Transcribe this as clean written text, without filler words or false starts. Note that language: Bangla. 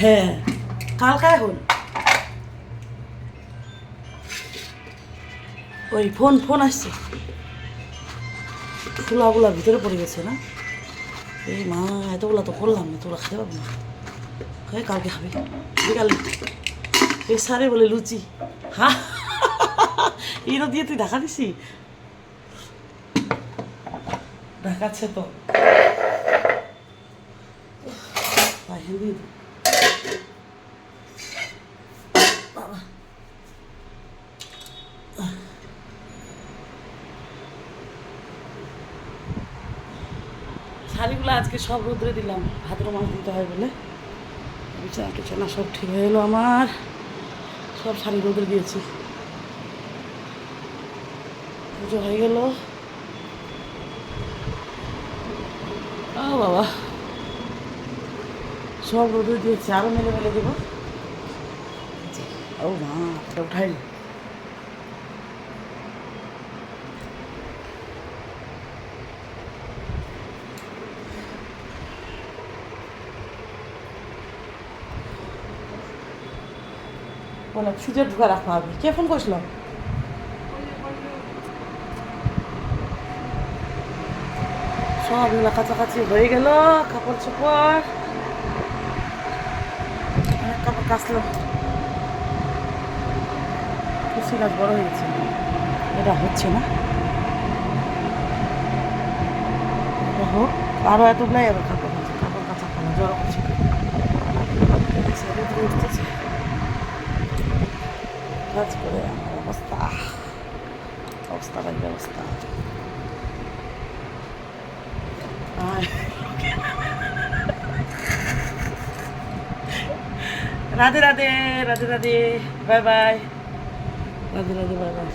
হ্যাঁ কালকা এখন ওই ফোন ফোন আসছে, ফুলাগুলা ভিতরে পড়ে গেছে না। এই মা এতগুলা তো করলাম না, তোরা খেতে পারবো না। হ্যাঁ কালকে খাবি বিকালে। এই সারে বলে লুচি, হ্যাঁ এরা দিয়ে তুই ঢাকা দিছি, ঢাকাচ্ছে তো দিয়ে বাবা। শাড়িগুলো আজকে সব রোদ্রে দিলাম, ভাদ্র মাছ দিতে হয় বলে। বিছানা টিছানা সব ঠিক হয়ে এলো আমার, সব শাড়ি রোদ্রে দিয়েছি। পুজো হয়ে গেল। ও বাবা, সব রোদে দিয়েছি, আরও মেলে মেলে দেবো। ও মা এটা উঠাই বলে ফ্রিজে ঢুকা রাখা হবে। কে ফোন করছিল? সবগুলো কাছাকাছি হয়ে গেল, কাপড় চোপড় অনেক কাপড় কাচলাম। কুচি গাছ বড় হয়ে গেছে, এটা হচ্ছে না, এটা হোক আরও এতগুলাই আবার কাপড় আছে, কাপড় কাঁচা খাওয়া জড়ো করছে। উঠতেছে কাজ করে আমার অবস্থা, অবস্থা বাড়ির অবস্থা। Radhe Radhe, Radhe Radhe, bye bye, Radhe Radhe, bye bye.